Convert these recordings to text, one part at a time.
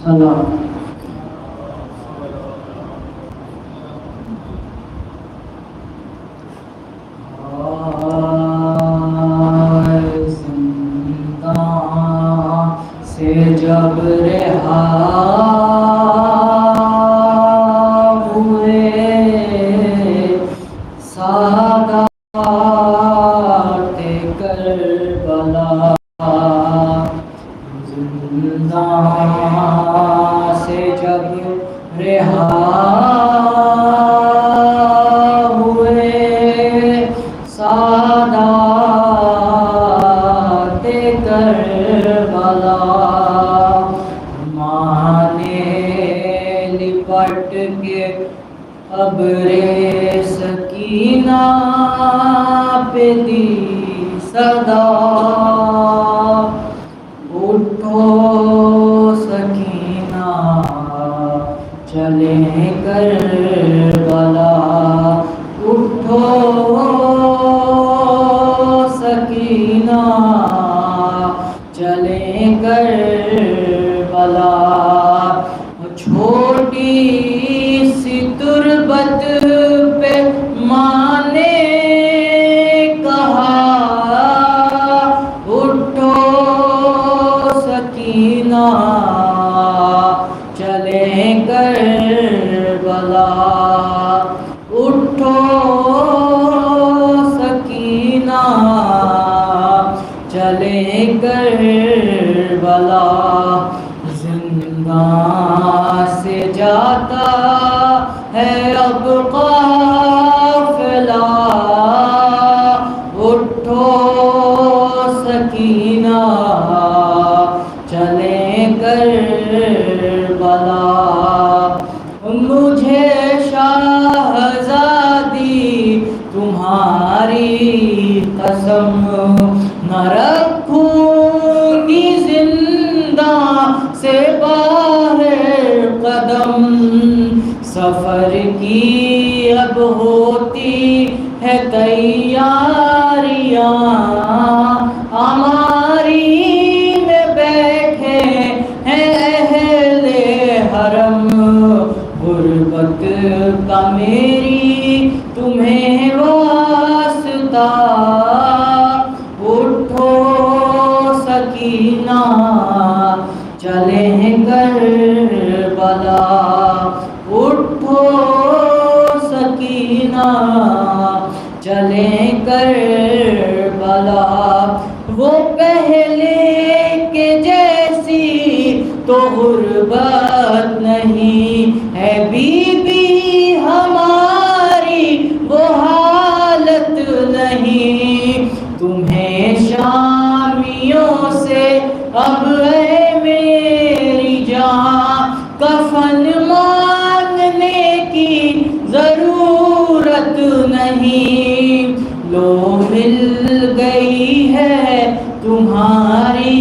سلام سے جب رہا ہوئے سادات کربلا، زندان سے جب رہا ہوئے سادات کربلا، لپٹ کے ابر سکینہ پہ دی صدا، اٹھو سکینہ چلیں کربلا، اٹھو سکینہ چلیں کربلا، چھوٹی سی تربت پہ ماں نے کہا، اٹھو سکینہ چلیں کربلا، اٹھو سکینہ چلیں کربلا، زندان سے جاتا ہے اب قافلہ، اٹھو سکینہ چلیں کربلا، مجھے شاہزادی تمہاری قسم نہ رکھوں گی زندہ سے باہر قدم، سفر کی اب ہوتی ہے تیاریاں، ہماری میں بیٹھے ہیں اہل حرم، غربت کا میری تمہیں واسطہ، اٹھو سکینہ چلیں کربلا، اٹھو سکینہ چلیں کربلا، وہ پہلے کے جیسی تو غربت نہیں ہے بی بی ہماری، وہ حالت نہیں، تمہیں شامیوں سے اب اے میری جان کفن مانگنے کی ضرورت نہیں، لو مل گئی ہے تمہاری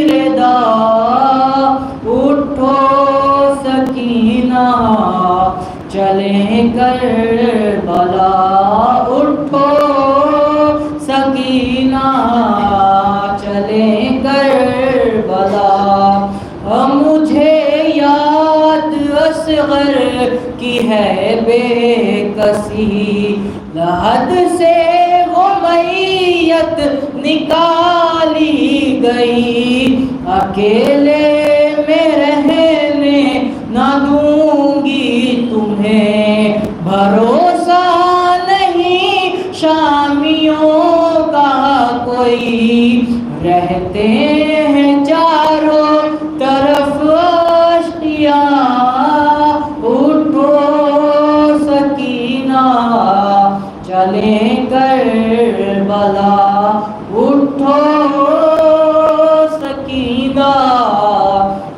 رضا، اٹھو سکینہ چلیں کربلا، اٹھو سکینہ چلیں کربلا، مجھے یاد اصغر کی ہے بے کسی، لحد سے وہ میت نکالی گئی، اکیلے میں رہنے نہ دوں گی تمہیں، بھروسہ نہیں شامیوں کا کوئی، رہتے ہیں چاروں طرف اشتیاں، اٹھو سکینہ چلیں کربلا، اٹھو سکینہ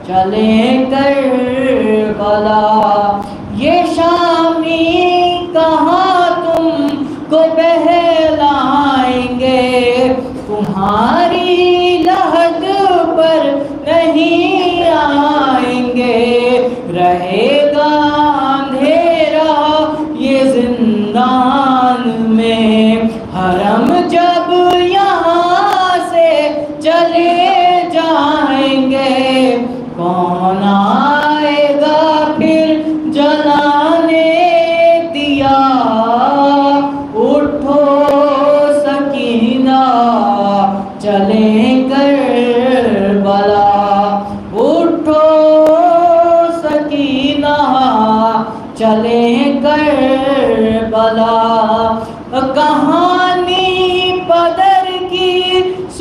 چلیں کربلا، یہ شامی کہاں تم کو بہلائیں گے، تمہاری لحد پر نہیں آئیں گے، رہے گا اندھیرا یہ زندان میں، حرم جب یہاں سے چلے جائیں گے کون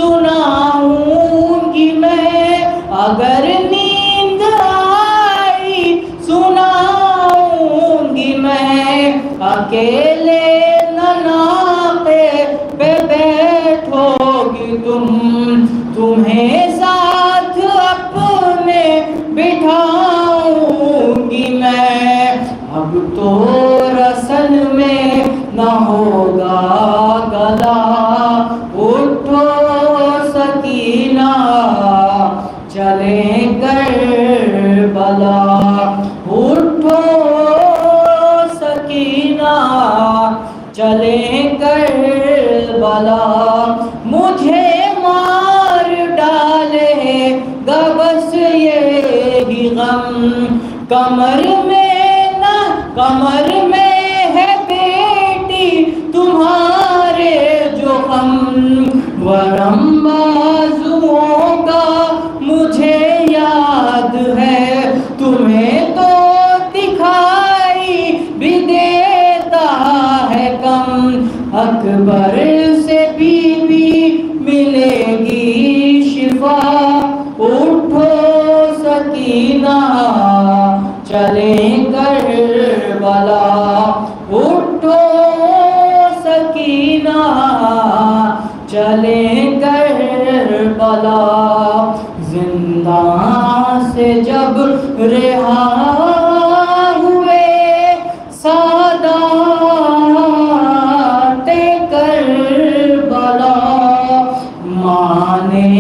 سناؤں گی میں، اگر نیند آئی سناؤں گی میں، اکیلے ناقے پہ بیٹھو گی تمہیں ساتھ اپنے بٹھاؤں گی میں، اب تو رسن میں نہ ہوگا گلا، اٹھو سکینہ چلیں کربلا، اٹھو سکینہ چلیں کربلا، مجھے مار ڈالے گا بس یہی غم، کمر میں ہے بیٹی تمہارے جو غم، ورم بازوؤں کا مجھے یاد ہے، تمہیں تو دکھائی بھی دیتا ہے کم، اکبر سے بی ملے گی شفا، اٹھو سکینہ چلیں کربلا، اٹھو سکینہ چلیں کربلا، زندان سے جب رہا ہوئے سادات کربلا، ماں نے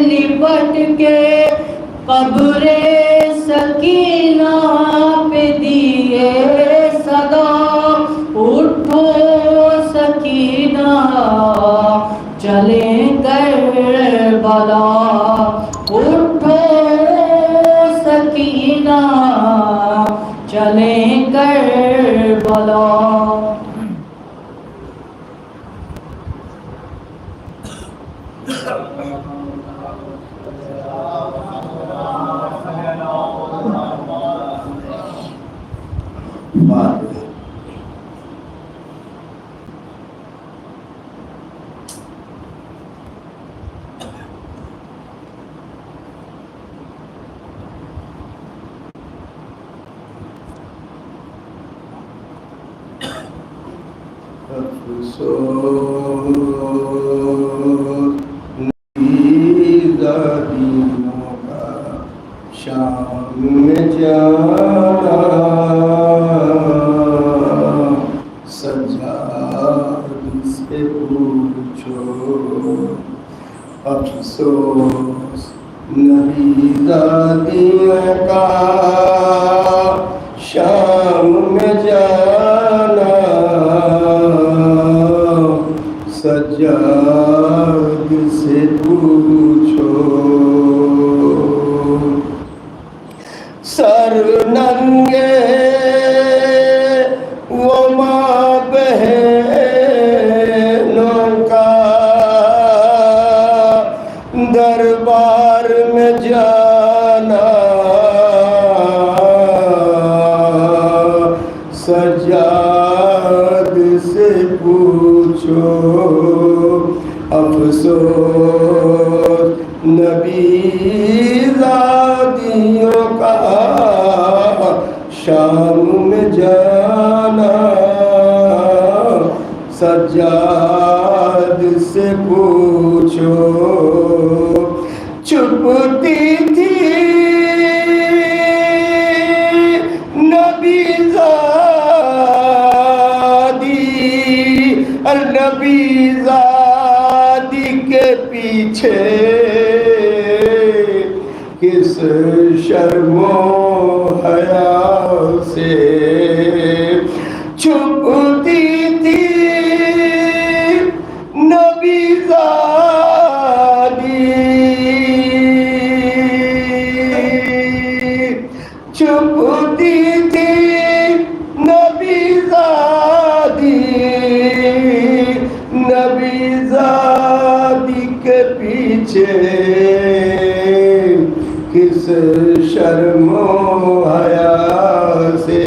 لپٹ کے قبر سکینہ پہ دیے صدا، اٹھو سکینہ چلیں کربلا، اٹھو سکینہ چلیں کربلا۔ شام میں جانا سجاد سے پوچھو، افسوس نبی دادیوں کا شام میں جانا سجاد سے پوچھو، سر ننگے وہ ماں بہنوں کا دربار میں جانا سجاد سے پوچھو، افسوس نبی زادیوں کا شام میں جانا سجاد سے پوچھو، چھپتی تھی نبی زادی کے پیچھے کس شرم و حیا سے چھپتی تھی نبی زادی، چھپتی تھی نبی زادی کے پیچھے کس شرم و حیا سے،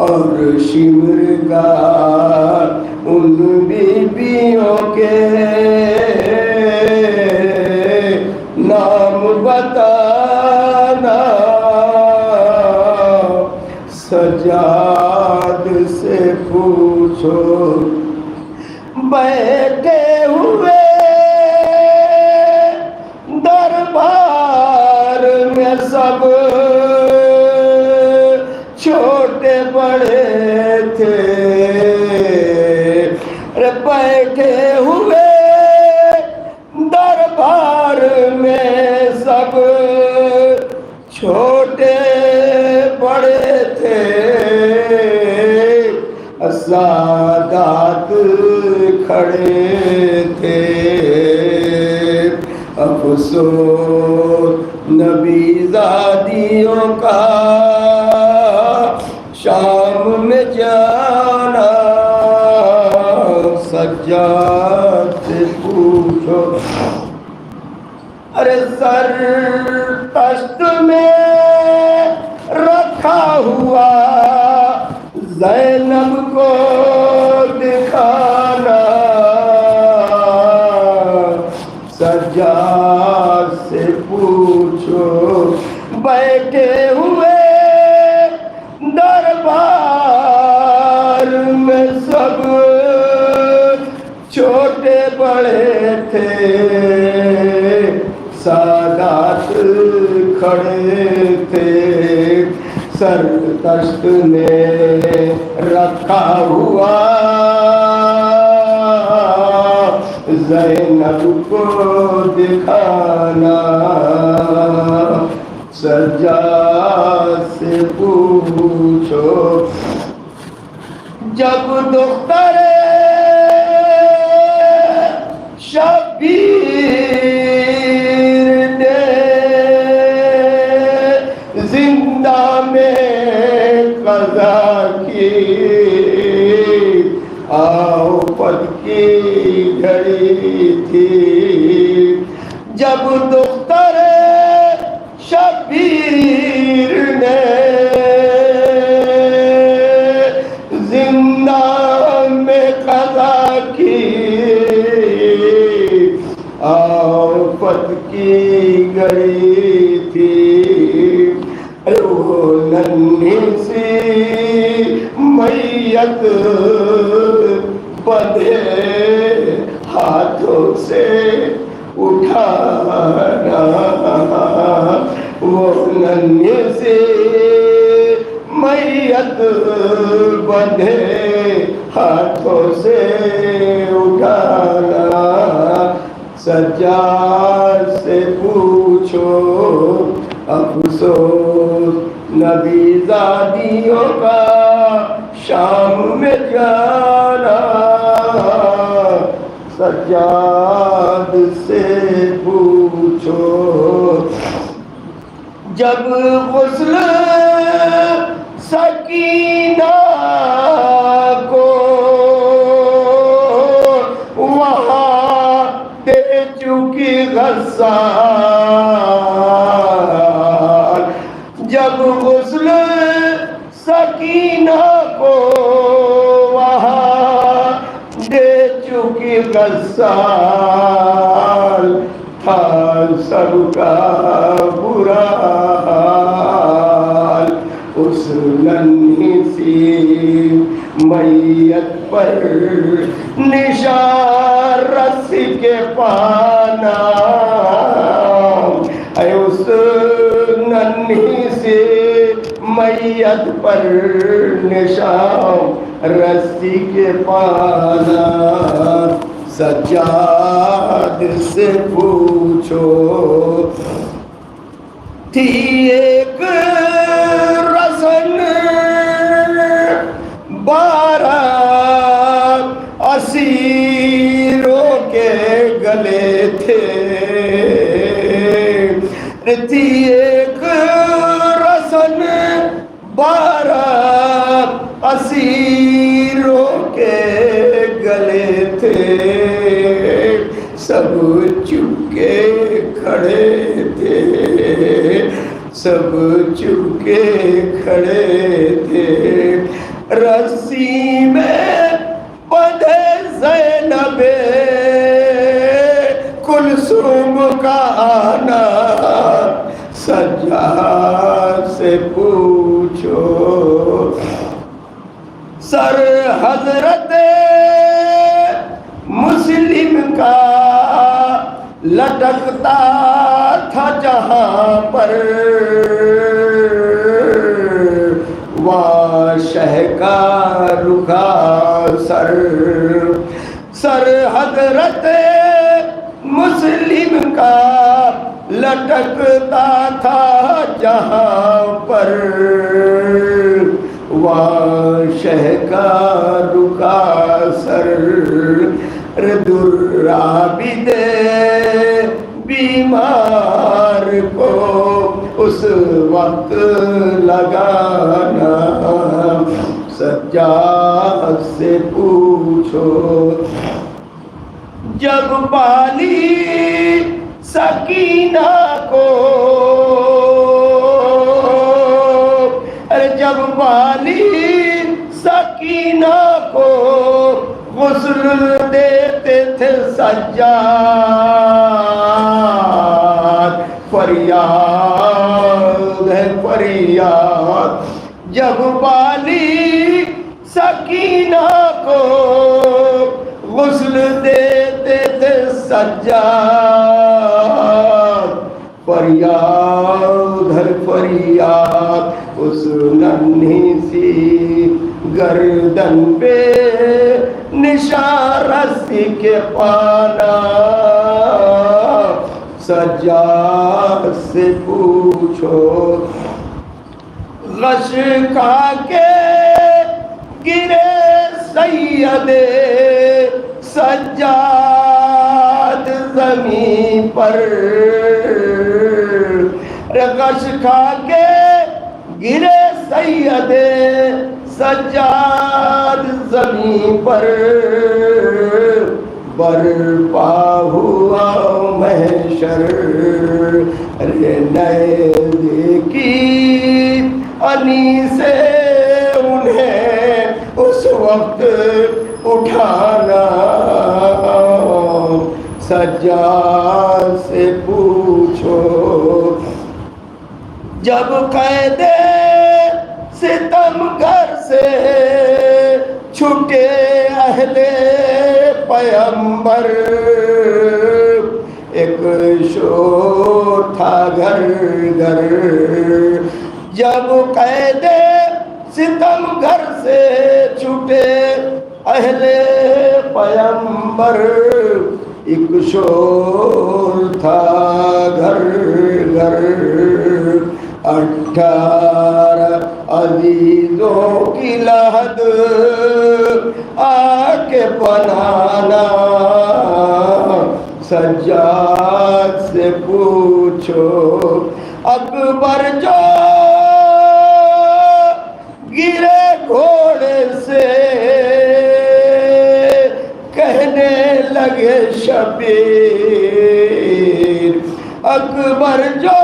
اور شمرگاہ ان بیویوں کے پوچھو بیٹھے ہوئے دربار میں سب چھوٹے بڑے تھے بیٹھے ہوئے دربار میں سب چھوٹے بڑے تھے سادات کھڑے تھے افسوس نبی زادیوں کا شام میں جانا سجاد سے پوچھو ارے سر تشت میں رکھا ہوا زینب کو دکھانا سجاد سے پوچھو بیٹھے ہوئے دربار میں سب چھوٹے بڑے تھے سادات کھڑے تھے سر تشت میں رکھا ہوا زینب کو دکھانا سجاد سے پوچھو جب دختر شبیر نے زندہ میں قضا کی آفت کی گھڑی تھی جب دختر شبیر نے زندہ میں قضا کی آفت کی گئی تھی وہ ننھی سی میت بندھے ہاتھوں سے اٹھانا وہ ننھی سی میت بندھے ہاتھوں سے اٹھانا سجاد سے پوچھو افسوس نبی زادیوں کا شام میں جانا سجاد سے پوچھو جب غسل سکینہ کو وہاں دے چکی غسال جب غسل سکینہ کو وہاں دے چکی غسال تھا سب کا برا حال اس ننھی سی میت پر نشان رسی کے پانا اے اس ننھی سی میت پر نشان رسی کے پانا سجاد سے پوچھو تھی ایک رسن 12 اسیروں کے گلے تھے تھی ایک رسن 12 اسیروں کے گلے تھے سب چپکے کھڑے تھے سب چپکے کھڑے تھے رسی میں بندھے زینب کلثوم کا آنا سجاد سے پوچھو سر حضرت مسلم کا لٹکتا تھا جہاں پر، وہاں شہ کا رکا سر، سر حضرت مسلم کا لٹکتا تھا جہاں پر، وہاں شہ کا رکا سر، درعابد بیمار کو اس وقت لگانا، سجاد سے پوچھو جب بالی سکینہ کو، جب بالی سکینہ کو غسل دیتے تھے سجاد، فریاد ہے فریاد، جب بالی سکینہ کو غسل دیتے تھے سجاد، فریاد ہے فریاد، اس ننھی سی گردن پہ نشان رسی کے پانا، سجاد سے پوچھو غش کھا کے گرے سید سجاد زمین پر، غش کھا کے گرے سید سجاد زمین پر، برپا ہوا محشر، نئے دیکھی انی سے انہیں اس وقت اٹھانا، سجاد سے پوچھو جب قید ستم گھر سے چھٹے اہل پیمبر، ایک شور تھا گھر گھر، جب قید ستم گھر سے چھٹے اہل پیمبر، ایک شور تھا گھر گھر، 18 عزیزوں کی لحد آ کے بنانا، سجاد سے پوچھو اکبر جو گرے گھوڑے سے کہنے لگے شبیر، اکبر جو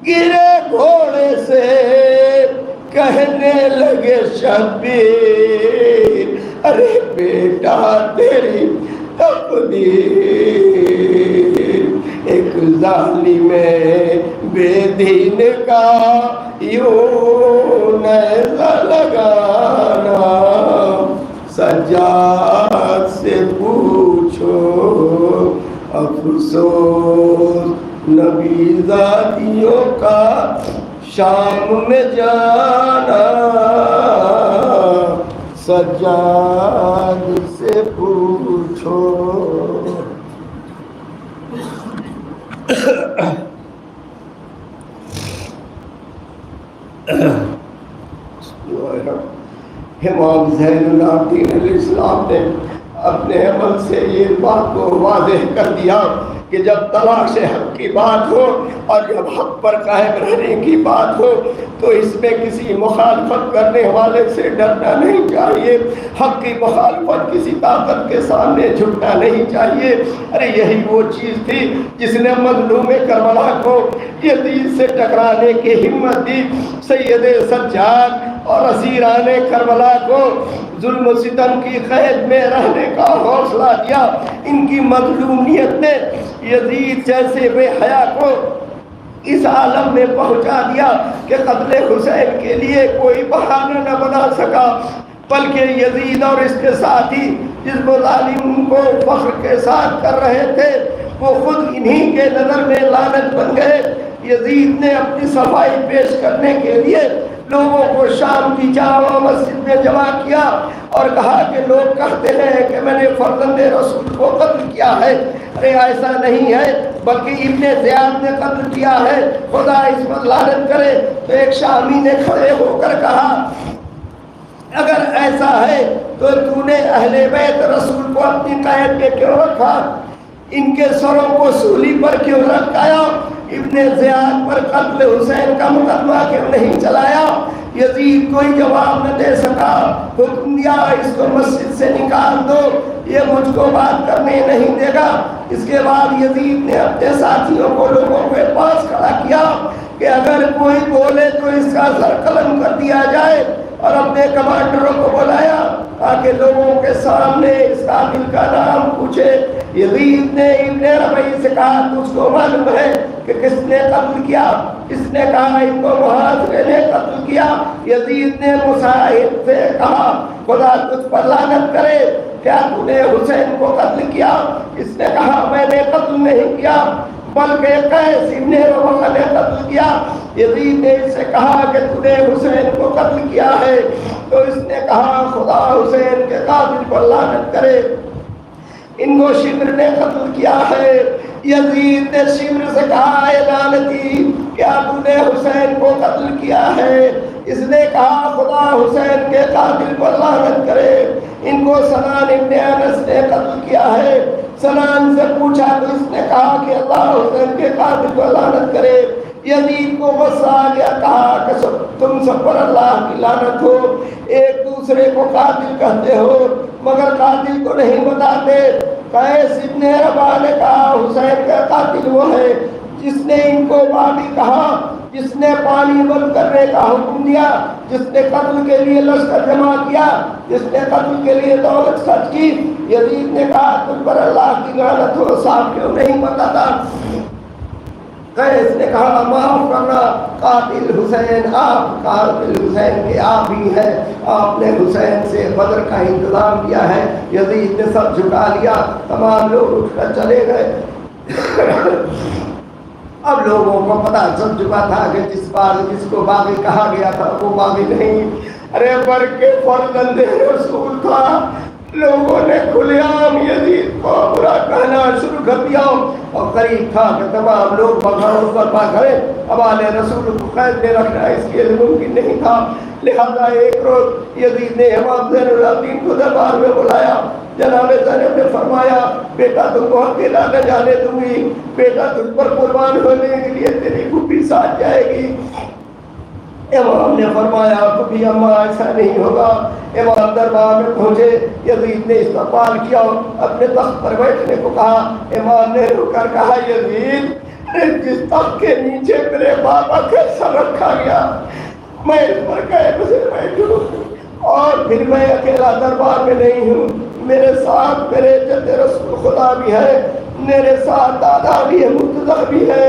گرے گھوڑے سے کہنے لگے شبیر، ارے بیٹا تیری تقدیر ایک ظالم بے دین کا یوں نیزہ لگانا، سجاد سے پوچھو افسوس نبی زادیوں کا شام میں جانا، سجاد سے پوچھو امام زین العابدین علیہ السلام نے اپنے عمل سے یہ بات کو واضح کر دیا کہ جب تلاش حق کی بات ہو اور جب حق پر قائم رہنے کی بات ہو تو اس میں کسی مخالفت کرنے والے سے ڈرنا نہیں چاہیے، حق کی مخالفت کسی طاقت کے سامنے جھکنا نہیں چاہیے۔ ارے یہی وہ چیز تھی جس نے مظلوم کربلا کو یزید سے ٹکرانے کی ہمت دی، سید سجاد اور اسیران کربلا کو ظلم و ستم کی قید میں رہنے کا حوصلہ دیا۔ ان کی مظلومیت نے یزید جیسے بے حیا کو اس عالم میں پہنچا دیا کہ قتل حسین کے لیے کوئی بہانہ نہ بنا سکا۔ بلکہ یزید اور اس کے ساتھی جس ظالم کو فخر کے ساتھ کر رہے تھے وہ خود انہی کے نظر میں لعنت بن گئے۔ یزید نے اپنی صفائی پیش کرنے کے لیے لوگوں کو شام کی جامع مسجد میں جمع کیا اور کہا کہ لوگ کہتے ہیں کہ میں نے فرزند رسول کو قتل کیا ہے۔ ارے ایسا نہیں ہے، بلکہ ابن زیاد نے قتل کیا ہے، خدا اس پر لعنت کرے۔ تو ایک شامی نے کھڑے ہو کر کہا اگر ایسا ہے تو تو نے اہل بیت رسول کو اپنی قید میں کیوں رکھا؟ ان کے سروں کو سولی پر کیوں لٹکایا؟ ابن زیاد پر قتل حسین کا مقدمہ کیوں نہیں چلایا؟ یزید کوئی جواب نہ دے سکا، حکم دیا اس کو مسجد سے نکال دو، یہ مجھ کو بات کرنے نہیں دے گا۔ اس کے بعد یزید نے اپنے ساتھیوں کو لوگوں کے پاس کھڑا کیا کہ اگر کوئی بولے تو اس کا سر قلم کر دیا جائے، اور اپنے کمانڈروں کو بلایا تاکہ لوگوں کے سامنے اس قاتل کا نام پوچھے۔ یزید نے ابن ربیع سے کہا تجھ کو معلوم ہے کہ کس نے قتل کیا؟ اس نے کہا ان کو محاصرے نے قتل کیا۔ یزید نے مساعد سے کہا خدا تجھ پر لعنت کرے، کیا تو نے حسین کو قتل کیا؟ اس نے کہا میں نے قتل نہیں کیا بلکہ قیس ابن ربیع نے قتل کیا۔ یزید نے اس سے کہا کہ تو نے حسین کو قتل کیا ہے، تو اس نے کہا خدا حسین کے قاتل پر لعنت کرے، ان کو شمر نے قتل کیا ہے۔ یزید نے شمر سے کہا اے لعنتی کیا تو نے حسین کو قتل کیا ہے؟ اس نے کہا خدا حسین کے قاتل پر لعنت کرے، ان کو سنان ابن انس نے قتل کیا ہے۔ سنان سے پوچھا تو اس نے کہا کہ اللہ حسین کے قاتل پر لعنت کرے۔ یزید کو غصہ آ گیا، کہا کہ تم سب پر اللہ کی لعنت ہو، ایک دوسرے کو قاتل کہتے ہو مگر قاتل کو نہیں بتاتے۔ قیس ابن ربیع نے کہا حسین کا قاتل وہ ہے جس نے ان کو باغی کہا، جس نے پانی بند کرنے کا حکم دیا، جس نے قتل کے لیے لشکر جمع کیا، جس نے قتل کے لیے دولت خرچ کی۔ یزید نے کہا تم پر اللہ کی لعنت ہو، صاحب کیوں نہیں بتاتا؟ قیس نے کہا معاف کرنا، قاتل حسین آپ، قاتل حسین کے آپ ہی ہیں، آپ نے حسین سے بدر کا انتظام کیا ہے۔ یزید نے سب جھکا لیا، تمام لوگ اٹھ کر چلے گئے۔ اب لوگوں کو پتہ چل چکا تھا کہ جس کو باغی کہا گیا تھا وہ باغی نہیں، ارے بلکہ فرزند رسول تھا۔ لوگوں نے کھلے عام یزید کو برا کہنا شروع کر دیا اور قریب تھا کہ تمام لوگ بغاوت پر بھاگے۔ حوالے رسول کو قید میں رکھنا اس کے لیے ممکن نہیں تھا، لہذا ایک روز یزید نے امام زین العابدین کو دربار میں بلایا۔ جناب زینب نے فرمایا بیٹا تم کو اکیلا نہ جانے دوں گی، بیٹا تجھ پر قربان ہونے کے لیے تیری پھوپھی ساتھ جائے گی۔ امام نے فرمایا کبھی اماں ایسا نہیں ہوگا۔ امام دربار میں پہنچے، یزید نے استقبال کیا، اپنے تخت پر بیٹھنے کو کہا۔ امام نے رک کر کہا یزید جس تخت کے نیچے میرے بابا کا سر رکھا گیا میں اس پر کیسے بیٹھوں، اور پھر میں اکیلا دربار میں نہیں ہوں، میرے ساتھ میرے جد رسول خدا بھی ہے، میرے ساتھ دادا بھی ہے، مرتضیٰ بھی ہے،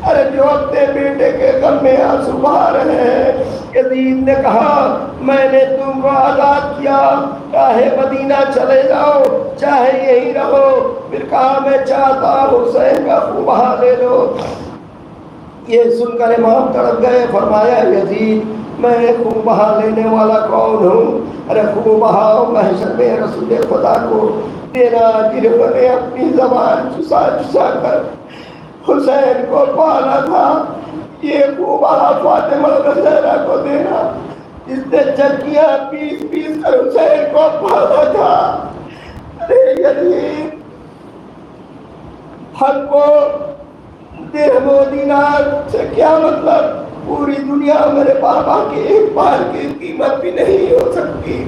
ارے جو اپنے بیٹے کے غم میں آنسو بہا رہے ہیں۔ یزید نے کہا میں نے تم کو آزاد کیا، چاہے مدینہ چلے جاؤ چاہے یہی رہو۔ پھر کہا میں چاہتا حسین کا خون بہا لے لو۔ یہ سن کر امام تڑپ گئے، فرمایا یزید میں خون بہا لینے والا کون ہوں؟ ارے خون بہاؤ محشر میں رسول خدا کو دینا، جنہوں نے اپنی زبان چسا چسا کر حسین کو پالا تھا، یہ خون بہا فاطمہ زہرا کو دینا جس نے چکیاں پیس پیس کر حسین کو پالا تھا۔ ارے یزید حق کو درہم و دینار سے کیا مطلب؟ پوری دنیا میرے بابا کے ایک بار کی قیمت بھی نہیں ہو سکتی۔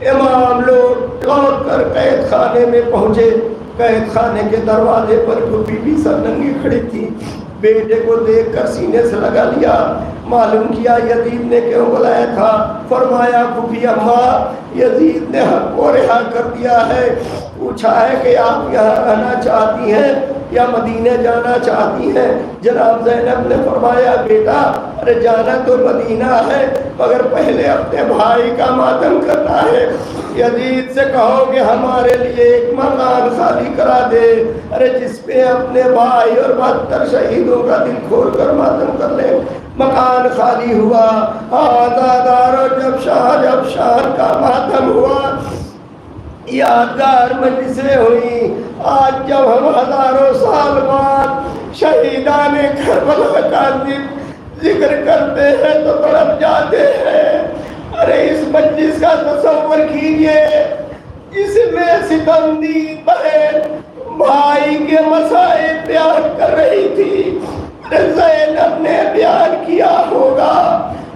امام لوگ لوٹ کر قید خانے میں پہنچے۔ قید خانے کے دروازے پر بی بی سر ننگی کھڑی تھی، بیٹے کو دیکھ کر سینے سے لگا لیا۔ معلوم کیا یزید نے کیوں بلایا تھا، فرمایا پھوپھی اماں یزید نے حق کو رہا کر دیا ہے، پوچھا ہے کہ آپ یہاں رہنا چاہتی ہیں یا مدینہ جانا چاہتی ہیں؟ جناب زینب نے فرمایا بیٹا ارے جانا تو مدینہ ہے مگر پہلے اپنے بھائی کا ماتم کرنا ہے۔ یزید سے کہو کہ ہمارے لیے ایک مکان خالی کرا دے، ارے جس پہ اپنے بھائی اور 72 شہیدوں کا دل کھول کر ماتم کر لے۔ مکان خالی ہوا، آزادارو جب شاہ کا ماتم ہوا، یادگار مجلسیں ہوئی۔ آج جب ہم ہزاروں سال بعد شہیدان کربلا کا ذکر کرتے ہیں تو تڑپ جاتے ہیں۔ ارے اس مجلس کا تصور کیجئے، اس میں ستم دی بہن بھائی کے مسائل بیان کر رہی تھی۔ زینب نے بیان کیا ہوگا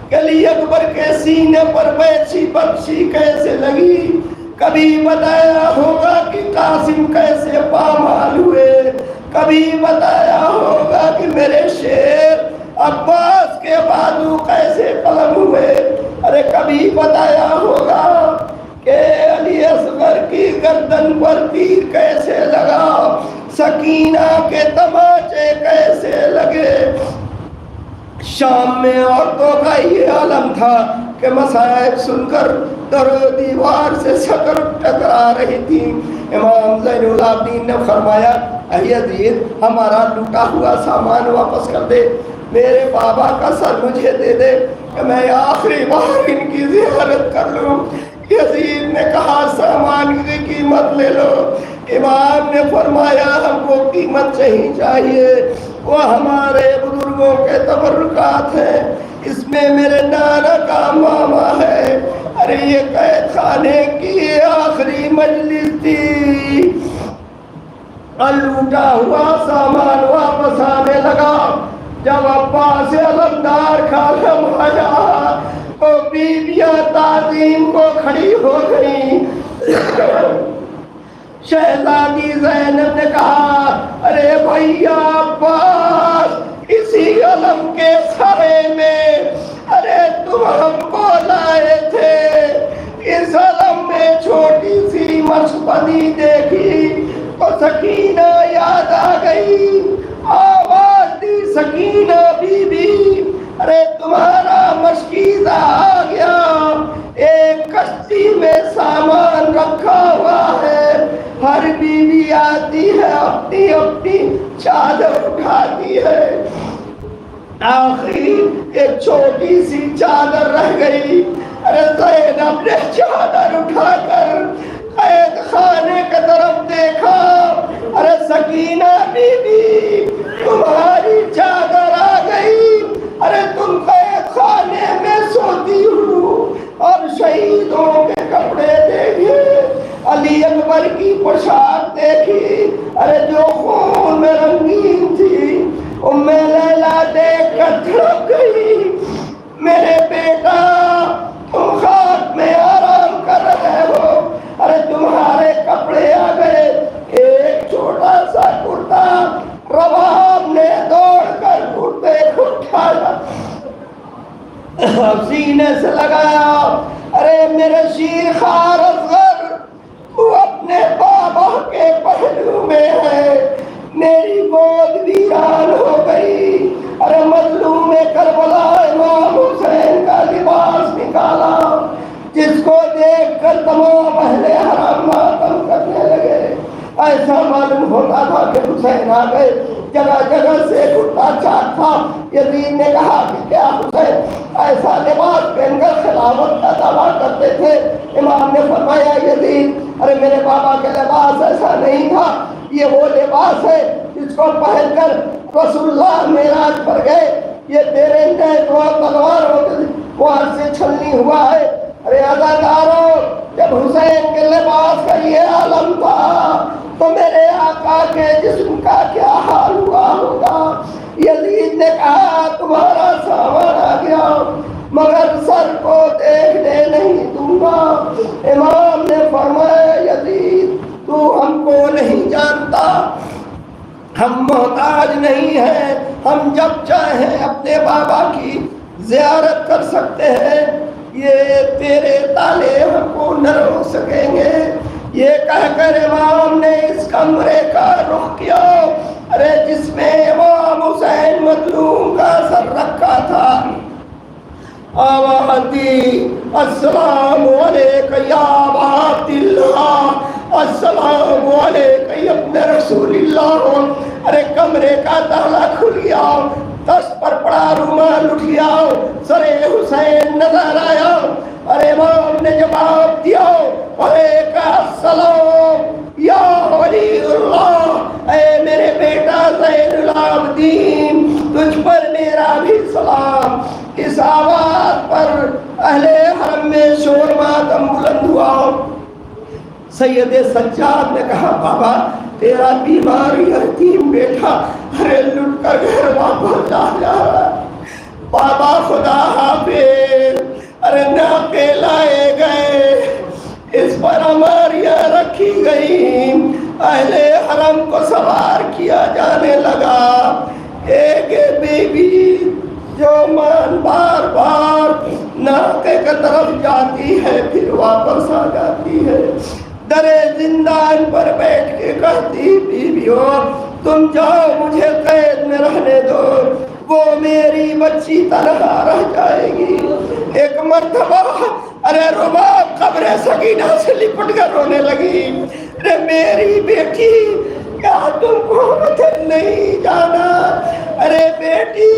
کہ علی اکبر کے سینے پر بیچی بخشی کیسے لگی، کبھی بتایا ہوگا کہ قاسم کیسے پامال ہوئے، کبھی بتایا ہوگا کہ میرے شیر عباس کے بازو کیسے قلم ہوئے، ارے کبھی بتایا ہوگا کہ علی اصغر کی گردن پر تیر کیسے لگا، سکینہ کے تماچے کیسے لگے۔ شام میں عورتوں کا یہ عالم تھا کہ مصائب سن کر در و دیوار سے سکر ٹکرا رہی تھی۔ امام زین العابدین نے فرمایا اے یزید ہمارا لوٹا ہوا سامان واپس کر دے، میرے بابا کا سر مجھے دے دے کہ میں آخری بار ان کی زیارت کر لوں۔ یزید نے کہا سامان کی قیمت لے لو۔ امام نے فرمایا ہم کو قیمت نہیں چاہیے، وہ ہمارے بزرگوں کے تبرکات ہیں، اس میں میرے نانا کا ماما ہے۔ ارے یہ قید خانے کی آخری مجلس تھی۔ لوٹا ہوا سامان واپس آنے لگا۔ جب عباس علمدار کا لمحہ آیا تو بیویاں تعظیم کو کھڑی ہو گئی۔ شہزادی زینب نے کہا ارے بھیا عباس اسی علم کے سرے میں ارے تم ہم کو لائے تھے، اس علم میں چھوٹی سی مشبدی دیکھی تو سکینہ یاد آ گئی۔ آواز دی سکینہ بی بی ارے تمہارا مشکیزہ آ گیا، ایک کشتی میں سامان رکھا ہوا ہے، ہر بیوی آتی ہے اپنی اپنی چادر اٹھاتی ہے، آخری ایک چھوٹی سی چادر رہ گئی۔ ارے زینب نے چادر اٹھا کر قید خانے کی طرف دیکھا، ارے سکینہ بی بی تمہاری چادر آ گئی، ارے تم قید خانے میں سوتی ہو، اور شہیدوں کے کپڑے دیکھے، علی اکبر کی پوشاک دیکھی، ارے جو خون میں رنگین تھی، ام لیلا دیکھ کر دھڑک گئی۔ میرے بیٹا تم خاک میں آرام کر رہے ہو، ارے تمہارے کپڑے آ گئے۔ ایک چھوٹا سا کرتا رباب نے دوڑ کر کرتے کو اٹھایا، سینے سے لگایا۔ ارے میرے شیر خوار اصغر تو اپنے بابا کے پہلو میں ہے، میری گود ویران ہو گئی۔ ارے مظلوم کربلا امام حسین کا لباس نکالا، جس کو دیکھ کر تمام اہل حرم ماتم کرنے لگے۔ ایسا معلوم ہوتا تھا کہ حسین آ گئے، جگہ جگہ سے کرتا چاک تھا۔ یزید نے کہا کہ کیا حسین ایسا لباس پہن کر خلافت کا دعویٰ کرتے تھے؟ امام نے فرمایا یزید ارے میرے بابا کے لباس ایسا نہیں تھا، یہ وہ لباس ہے جس کو پہن کر رسول اللہ معراج پر گئے، یہ تیرے نیٹ و تلواروں کے وہاں سے چھلنی ہوا ہے۔ ارے عزادارو جب حسین کے لباس کا یہ عالم تھا تو میرے آقا کے جسم کا کیا حال ہوا ہوگا۔ یزید نے کہا تمہارا سامان آ گیا مگر سر کو دیکھنے نہیں دوں گا۔ امام نے فرمایا یزید تو ہم کو نہیں جانتا، ہم محتاج نہیں ہیں، ہم جب چاہیں اپنے بابا کی زیارت کر سکتے ہیں، یہ تیرے تالے ہم کو نہ روک سکیں گے۔ یہ کہہ کر امام نے اس کمرے کا رخ کیا ارے جس میں امام حسین مظلوم کا سر رکھا تھا، آواز دی السلام علیکہ یا ابا عبداللہ، السلام علیکہ یا ابن رسول اللہ۔ ارے کمرے کا تالا کھل گیا، دست پر پڑا رومال اٹھ گیا، سر حسین نظر آیا۔ ارے امام نے جواب دیا، علیکہ السلام یا ولی اللہ، اے میرے بیٹا زین العابدین، تجھ پر میرا بھی سلام۔ اس آواز پر اہل حرم میں شور ماتم بلند ہوا۔ سید سجاد نے کہا بابا تیرا بیمار یتیم بیٹا ارے لٹ کر گھر واپس جا رہا۔ بابا خدا حافظ، ارے ناکے لائے گئے، اس پر ہماریاں رکھی گئی، اہل حرم کو سوار کیا جانے لگا۔ ایک بی بی جو مان بار بار ناکے کی طرف جاتی ہے پھر واپس آ جاتی ہے، درے زندان پر بیٹھ کے کہتی بیویوں تم جاؤ مجھے قید میں رہنے دو، وہ میری بچی تنہا رہ جائے گی۔ ایک مرتبہ ارے رباب قبر سکینہ سے لپٹ کر رونے لگی، ارے میری بیٹی کیا تم کو وطن نہیں جانا؟ ارے بیٹی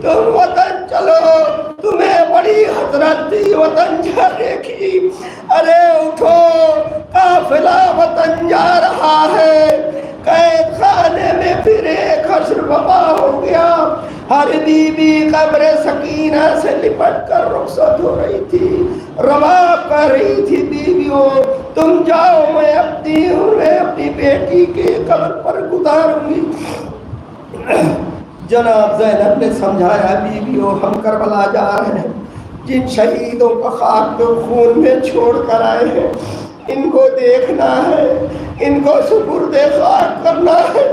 تم وطن چلو، تمہیں بڑی حسرت تھی وطن جانے کی۔ ارے اٹھو قافلہ وطن جا رہا ہے۔ قید خانے میں پھر ایک حشر وبا ہو گیا، ہر بی بی قبر سکینہ سے لپٹ کر رخصت ہو رہی تھی، رباب کر رہی تھی بیویوں تم جاؤ میں اپنی بیٹی کے قبر پر گزاروں گی۔ جناب زینب نے سمجھایا بیویوں ہم کربلا جا رہے ہیں، جن شہیدوں کا خاک کو خون میں چھوڑ کر آئے ہیں ان کو دیکھنا ہے، ان کو سپرد خاک کرنا ہے۔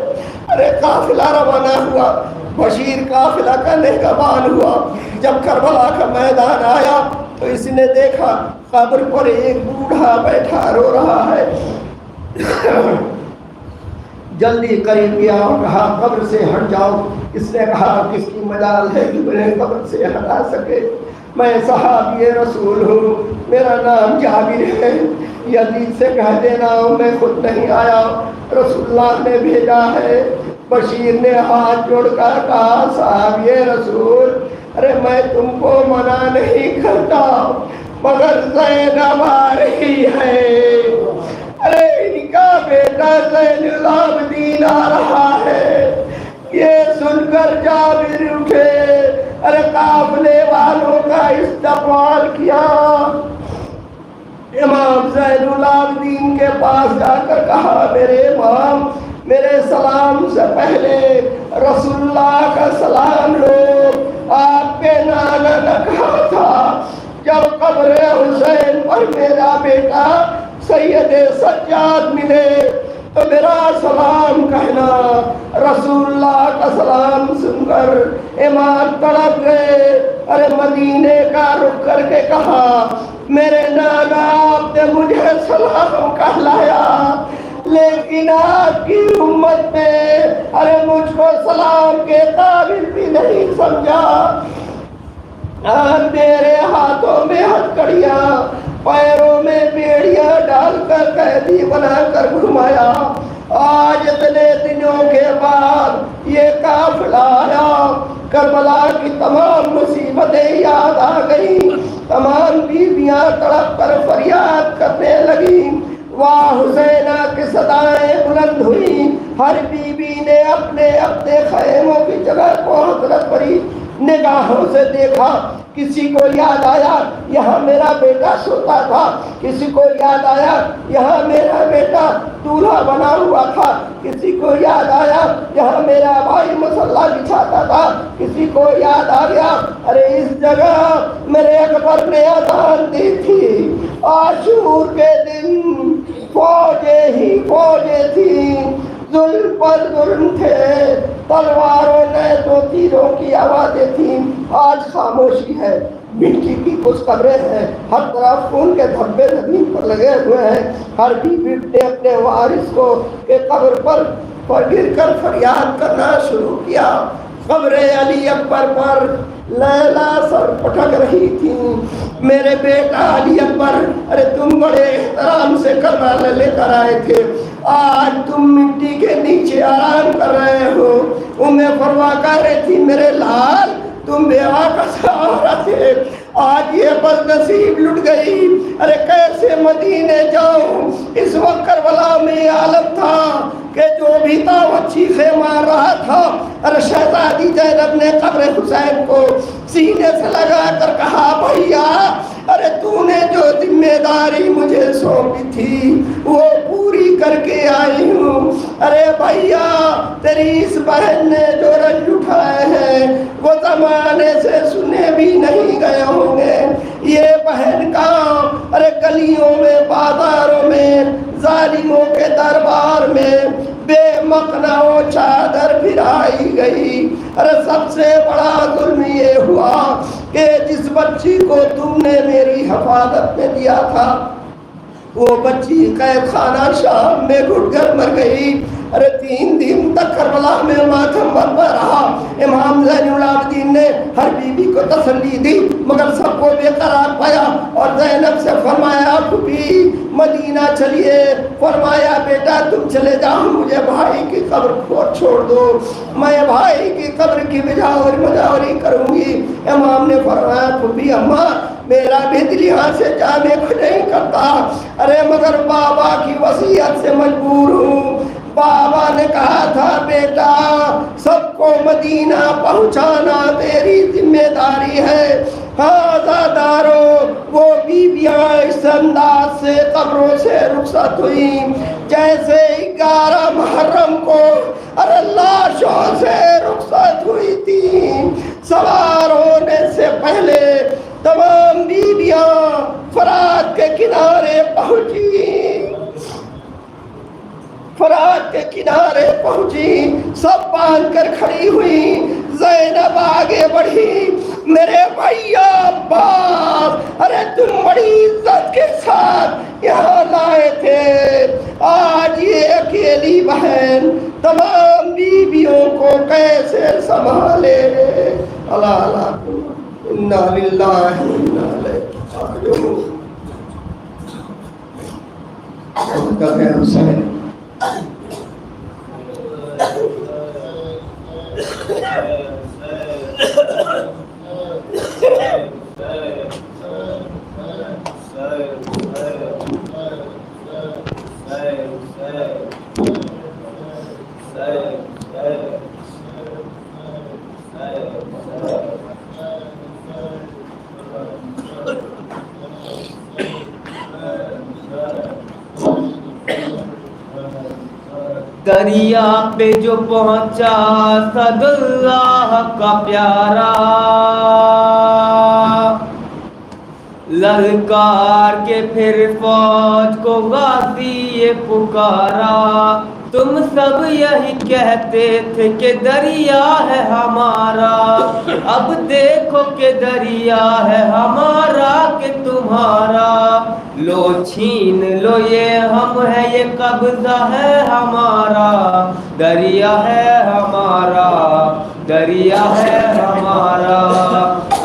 ارے قافلہ روانہ ہوا، بشیر قافلہ کا نگہبان ہوا۔ جب کربلا کا میدان آیا تو اس نے دیکھا قبر پر ایک بوڑھا بیٹھا رو رہا ہے۔ جلدی قریب گیا اور کہا قبر سے ہٹ جاؤ۔ اس نے کہا کس کی مجال ہے کہ مجھے قبر سے ہٹا سکے؟ میں صحابی رسول ہوں، میرا نام جابر ہے، یزید سے کہہ دینا میں خود نہیں آیا، رسول اللہ نے بھیجا ہے۔ بشیر نے ہاتھ جوڑ کر کہا صحابی رسول ارے میں تم کو منع نہیں کرتا مگر زینب آ رہی ہے، ارے ان کا بیٹا زین العابدین آ رہا ہے۔ یہ سن کر جابر اٹھے، ارے قافلے والوں کا استقبال کیا۔ امام زین العابدین کے پاس جا کر کہا میرے امام میرے سلام سے پہلے رسول اللہ کا سلام لو، آپ کے نانا نے کہا تھا جب قبر حسین پر میرا بیٹا سید سجاد ملے تو میرا سلام کہنا۔ رسول اللہ کا سلام سن کر امام تڑپ گئے، ارے مدینے کا رخ کر کے کہا میرے نانا آپ نے مجھے سلام کہلایا لیکن آپ کی امت نے ارے مجھ کو سلام کے قابل بھی نہیں سمجھا۔ میرے ہاتھوں میں ہتھکڑیاں پیروں میں بیڑیاں ڈال کر قیدی بنا کر گھمایا۔ آج اتنے دنوں کے بعد یہ قافلہ آیا، کربلا کی تمام مصیبتیں یاد آ گئی، تمام بیویاں تڑپ کر فریاد کرنے لگیں، واہ حسینہ کی صدائیں بلند ہوئی۔ ہر بیوی نے اپنے اپنے خیموں کی جگہ کو حضرت بری نگاہوں سے دیکھا۔ کسی کو یاد آیا یہاں میرا بیٹا سوتا تھا، کسی کو یاد آیا یہاں میرا بیٹا دولہا بنا ہوا تھا، کسی کو یاد آیا یہاں میرا بھائی مصلی بچھاتا تھا، کسی کو یاد آ گیا ارے اس جگہ میرے اکبر نے اذان دی تھی۔ عاشور کے دن فوجیں ہی فوجیں تھیں، ظلم پر ظلم تھے، تلواروں نے تو تیروں کی آوازیں تھیں۔ آج خاموشی ہے، مٹی کی کچھ قبریں ہیں، ہر طرف خون کے دھبے زمین پر لگے ہوئے ہیں۔ ہر بیوی نے اپنے وارث کو کہ قبر پر گر کر فریاد کرنا شروع کیا۔ قبر علی اکبر پر لیلا سر پٹک رہی تھی۔ میرے بیٹا علی اکبر، ارے تم بڑے احترام سے کربلا لے کر آئے تھے، آج تم مٹی کے نیچے آرام کر رہے ہو۔ فرما کہہ رہی تھی میرے لال تم بیوہ کا سہارا تھے، آج یہ بد نصیب لٹ گئی، ارے کیسے مدینے جاؤں۔ اس وقت کربلا میں یہ عالم تھا کہ جو بھی تھا وہ چیخیں مار رہا تھا۔ ارے شہزادی زینب نے قبر حسین کو سینے سے لگا کر کہا بھیا ارے تو نے جو ذمہ داری مجھے سونپی تھی وہ پوری کر کے آئی ہوں۔ ارے بھیا تیری اس بہن نے جو رنج اٹھائے ہیں وہ زمانے سے سنے بھی نہیں گئے ہوں گے۔ یہ بہن کا ارے گلیوں میں بازاروں میں ظالموں کے دربار میں بے مقنع و چادر پھرائی گئی۔ ارے سب سے بڑا ظلم یہ ہوا کہ جس بچی کو تم نے میری حفاظت میں دیا تھا وہ بچی قید خانہ شام میں گھٹ کر مر گئی۔ ارے 3 دن تک کربلا میں ماتم برپا رہا۔ امام زین العابدین نے ہر بیوی کو تسلی دی مگر سب کو بے قرار پایا اور زینب سے فرمایا پھوپھی مدینہ چلیے۔ فرمایا بیٹا تم چلے جاؤ، مجھے بھائی کی قبر کو چھوڑ دو، میں بھائی کی قبر کی مجاوری کروں گی۔ امام نے فرمایا پھوپھی اماں میرا بھی دل یہاں سے جانے کو نہیں کرتا، ارے مگر بابا کی وصیت سے مجبور ہوں۔ بابا نے کہا تھا بیٹا سب کو مدینہ پہنچانا تیری ذمہ داری ہے۔ آزادارو وہ بیویاں اس انداز سے قبروں سے رخصت ہوئیں جیسے 11 محرم کو ارے لاشوں سے رخصت ہوئی تھی۔ سوار ہونے سے پہلے تمام بیویاں فرات کے کنارے پہنچی، سب باندھ کر کھڑی ہوئی۔ زینب آگے بڑھی، میرے بھیا عباس ارے تم بڑی عزت کے ساتھ یہاں لائے تھے، آج یہ اکیلی بہن تمام بیویوں کو کیسے سنبھالے۔ اللہ اللہ انا للہ و انا الیہ راجعون۔ حسین دریا پہ جو پہنچا صد اللہ کا پیارا، للکار کے پھر فوج کو غازی یہ پکارا۔ تم سب یہی کہتے تھے کہ دریا ہے ہمارا، اب دیکھو کہ دریا ہے ہمارا کہ تمہارا۔ لو چھین لو یہ ہم ہے یہ قبضہ ہے ہمارا، دریا ہے ہمارا، دریا ہے ہمارا۔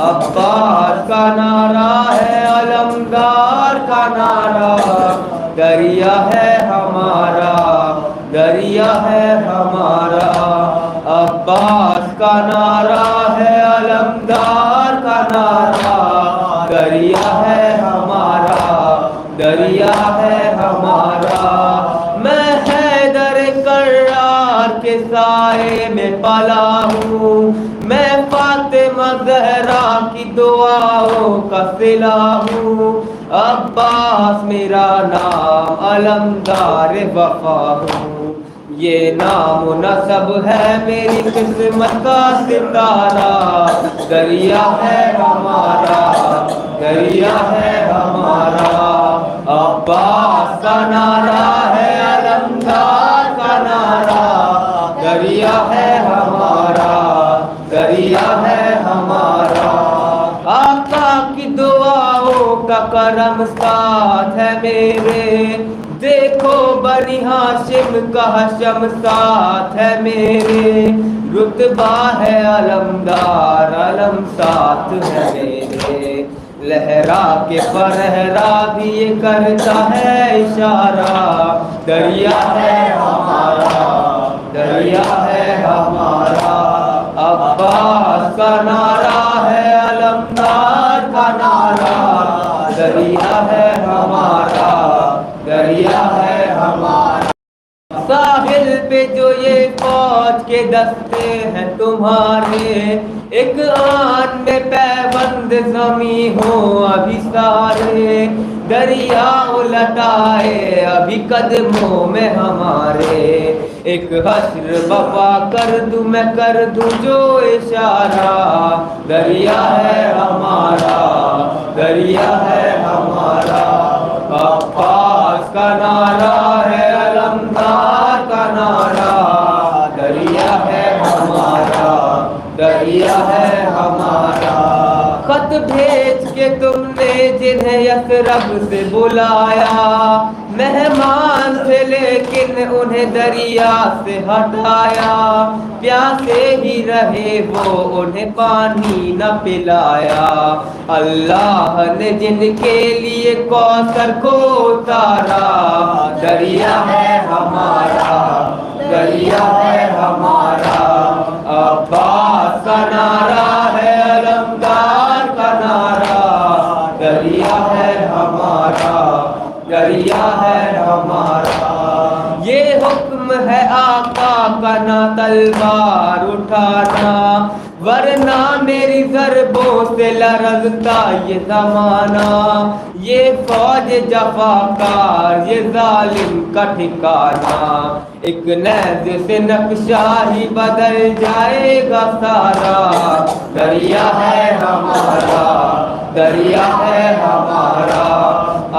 عباس کا نعرہ ہے علمدار کا نعرہ، دریا ہے ہمارا، دریا ہے ہمارا۔ عباس کا نعرہ ہے علمدار کا نعرہ، دریا ہے ہمارا، دریا ہے ہمارا۔ میں حیدر کرار کے سائے میں پلا ہوں، میں فاطمہ زہرا کی دعاؤں کا صلہ ہوں۔ عباس میرا نام علمدار وفا ہوں، یہ نام و نسب ہے میری قسمت کا ستارہ، دریا ہے ہمارا، دریا ہے ہمارا۔ عباس کا نعرہ ہے علمدار کا نعرہ، دریا ہے ہمارا، دریا ہے ہمارا۔ آقا کرم ساتھ ہے میرے، دیکھو بنی ہاشم کا حشم ساتھ ہے میرے، رتبہ ہے علمدار علم ساتھ ہے میرے، لہرا کے پرہرا بھی یہ کرتا ہے اشارہ، دریا ہے ہمارا، دریا ہے ہمارا، عباس کا نعرہ ہے علمدار کا نعرہ، دریا ہے ہمارا، دریا ہے ہمارا، ساحل پہ جو یہ فوج کے دستے ہیں تمہارے، ایک آن میں پیوند زمیں ہو ابھی سارے، دریا الٹائے ابھی قدموں میں ہمارے، ایک حشر بپا کر دوں میں کر دوں جو اشارہ، دریا ہے ہمارا، دریا ہے ہمارا، عباس کا نعرہ ہے علمدار کا نعرہ، دریا ہے ہمارا، دریا ہے ہمارا، خط بھیج کے تم نے جنہیں یثرب سے بلایا، مہمان تھے لیکن انہیں دریا سے ہٹایا، پیاسے ہی رہے وہ انہیں پانی نہ پلایا، اللہ نے جن کے لیے کوثر کو اتارا، دریا ہے ہمارا، دریا ہے ہمارا، عباس کا نعرہ ہے علمدار کا نعرہ، دریا ہے ہمارا، دریا ہے ہمارا، یہ حکم ہے آقا کا نہ تلوار اٹھانا، ورنہ میری ضربوں سے لرزتا یہ زمانہ، یہ فوج جفاکار یہ ظالم کا ٹھکانہ، ایک نیز سے نقشہ ہی بدل جائے گا سارا، دریا ہے ہمارا، دریا ہے ہمارا،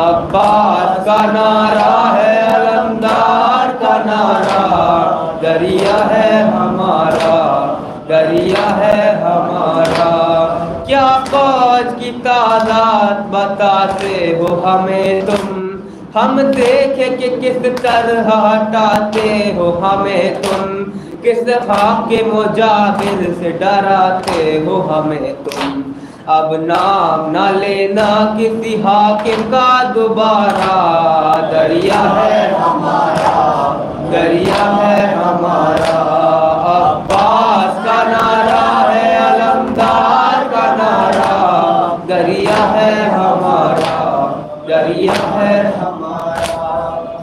عباس کا نعرہ ہے علمدار کا نعرہ، دریا ہے ہمارا، دریا ہے ہمارا، کیا فوج کی تعداد بتاتے ہو ہمیں تم، ہم دیکھیں کہ کس طرح ہٹاتے ہو ہمیں تم، کس حاکم و جابر سے ڈراتے ہو ہمیں تم، اب نام نہ لینا کسی حاکم کا دوبارہ، دریا ہے ہمارا، دریا ہے ہمارا، عباس کا نعرہ ہے علمدار کا نعرہ، دریا ہے ہمارا، دریا ہے ہمارا،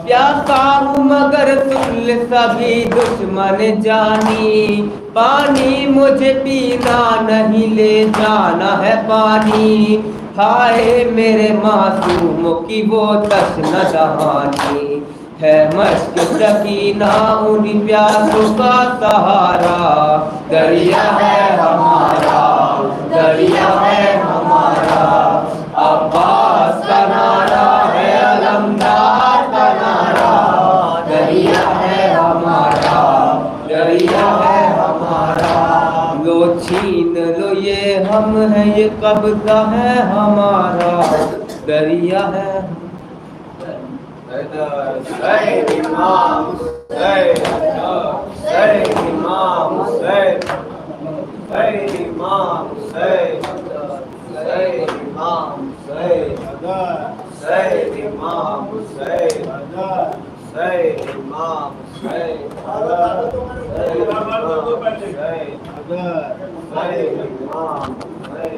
پیاسا ہوں مگر سن سبھی دشمن جانی، پانی مجھے پینا نہیں لے جانا ہے پانی، ہائے میرے معصوم کی وہ تشنہ دہانی، ہے مشق سکینہ انہی پیاسوں کا سہارا، دریا ہے ہمارا، دریا ہے ہمارا، عباس کا نعرہ ہے علمدار کا نعرہ، دریا ہے ہمارا، دریا ہے ہمارا، لو چھین لو یہ ہم ہے یہ قبضہ ہے ہمارا، دریا ہے حسین امام حسین، حسین امام حسین، حسین امام حسین، حسین امام حسین، حسین امام حسین، حسین امام حسین، حسین امام حسین،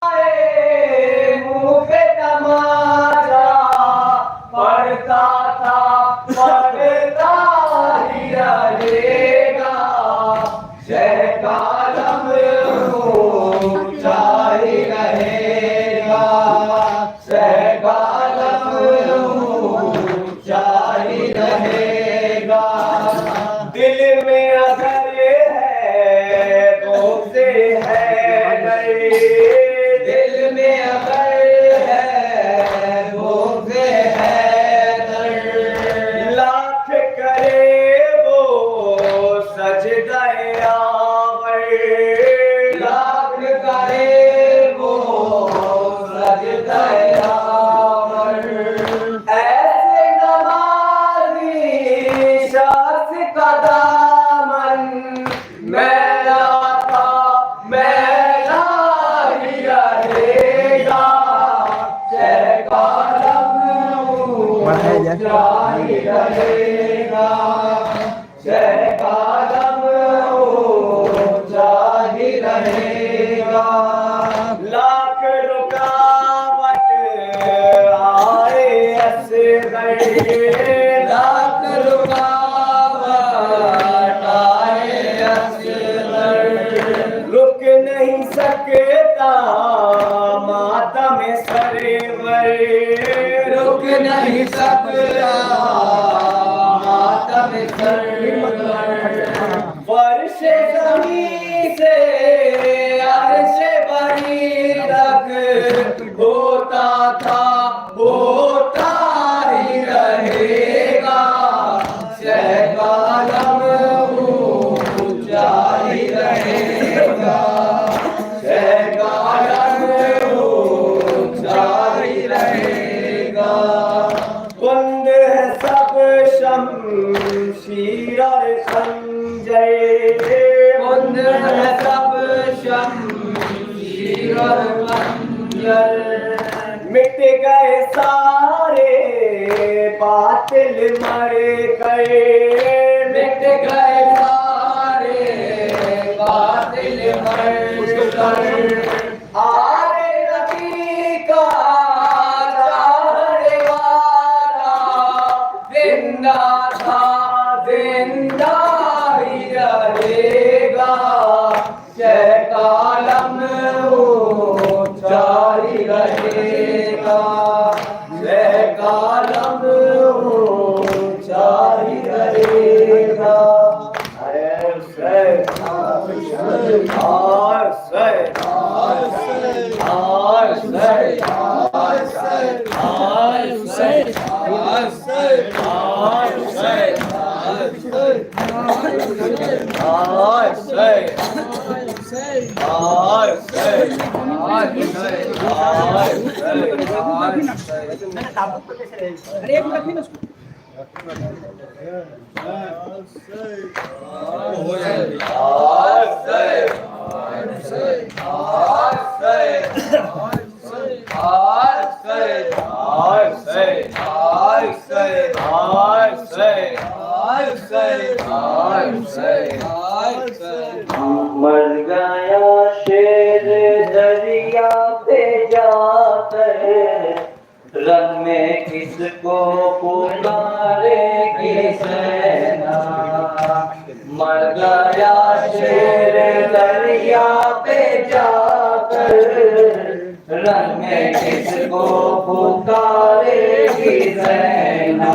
منہ پہ تماشا پڑھتا تھا پڑھتا ہی رہے گا شہ کا علم اونچا ہی رہے گا شہ کا علم اونچا ہی رہے گا دل میں اگر ہے تو سے ہے دل میں اگر ہے وہ سے ہے لاکھ کرے وہ سجدہ آور لاکھ کرے وہ سجدہ آور ایسے نمازی شخص کا دامن میلا تھا میلا ہی رہے گا شہ کا علم اونچا ہی رہے گا شہ کا علم اونچا ہی رہے گا لاکھ رکاوٹ آئے اصغر لاکھ رکاوٹ آئے اصغر رک نہیں سکتا ماتم سرور رک نہیں سکتا ماتم سرور فرش زمین سے عرش بری تک ہوتا تھا ہوتا ہی رہے گا شہ کا علم اونچا ہی رہے گا شہ کا علم اونچا ہی رہے گا کند ہے سب شمشیر اور خنجر کند ہے سب شمشیر اور خنجر مٹ گئے سارے باطل مر گئے مٹ گئے سارے باطل مر گئے آرے نبی کا چاہنے والا زندہ تھا زندہ ہی رہے گا شہ کا علم اونچا ہی رہے گا شہ کا علم اونچا ہی رہے گا مر گیا شیر دریا پہ جا کر رن میں کس کو پکارے گی سینا مر گیا شیر دریا پہ جا کر رن میں کس کو پکارے گی سینا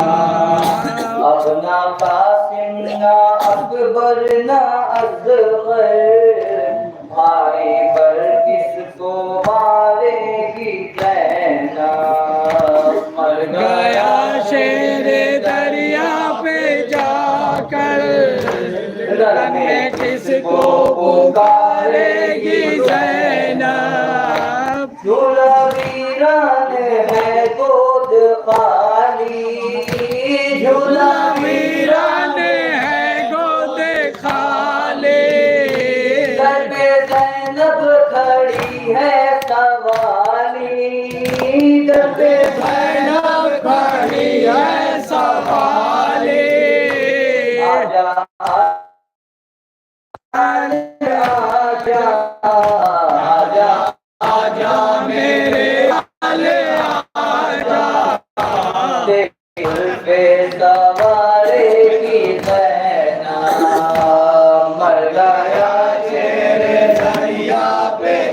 اب نہ قاسم نہ اکبر نہ اصغر بھائی پر کس کو مارے گی زینب مر گیا شیر دریا پہ جا کر رن میں کس کو پکارے گی زینب جھولا ویران ہے گود خالی جھولا ویران ہے گود خالی در پہ زینب کھڑی ہے سوالی در پہ زینب کھڑی ہے سوالی آجا آجا آجا آجا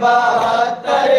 72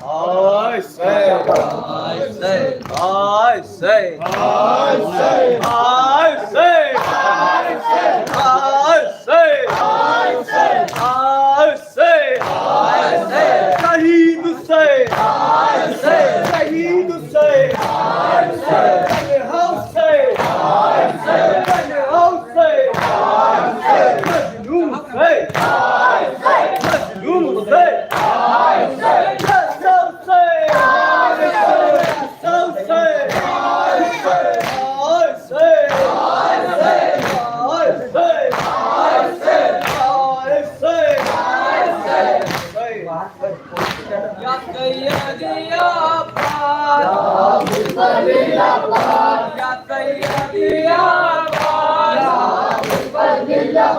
I say, I say, I say, I say, I say, I say, I say, I say, I say, I say, Shaheed say, I say, Shaheed say, I say, House say, I say, House say, I say, Majnoon say, I say, Majnoon say, I say. I say,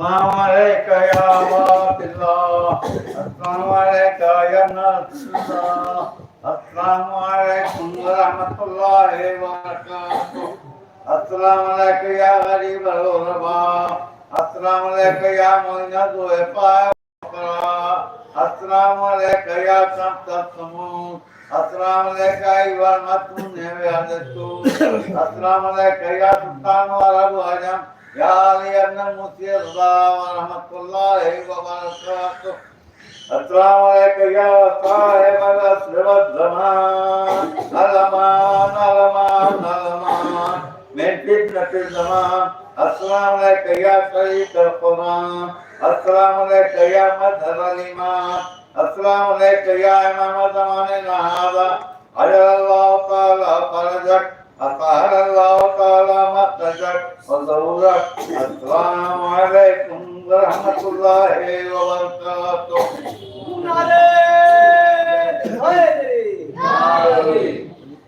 Assalamualaikum ya Wabillah. Assalamualaikum ya Nasrullah. Assalamualaikum warahmatullahi wabarakatuh. Assalamualaikum ya Gharib al-Ghuraba. Assalamualaikum ya Mu'inadu Ifa. Assalamualaikum ya Samtasumud. Assalamualaikum ya Matun Nevadatu. Assalamualaikum ya Sultan Warabu Ajam. Ya Ali Musyirullah wa rahmatullahi wa barakatuh. Assalamualaikum ya sahib al-asr wa zaman. Alaman min fitnatil zaman. Assalamualaikum ya sharif al-Quran. Assalamualaikum ya madhar al-iman. Assalamualaikum ya imam zamanina hadha. Ajalallahu ta'ala farajak. أطهر الله تعالى مخرجك وظهورك. السلام عليكم ورحمة الله وبركاته.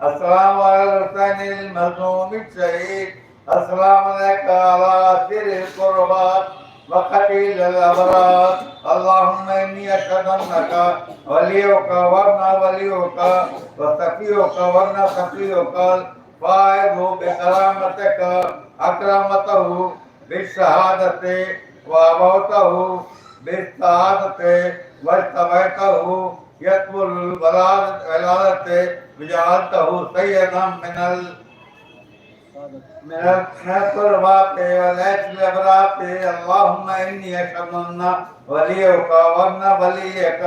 السلام على الحسين المظلوم الشهيد. السلام عليك على سر القربات وقتيل الأبرار. اللهم إني أشهد أنك وليك وابن وليك وصفيك وابن صفيك الفائز بكرامتك أكرمته بالشهادة وأبوته بالسعادة واجتبيته يطول الولادة وجعلته سيدا من القربات والأبرار. اللهم إني أشهد أن وليك وابن وليك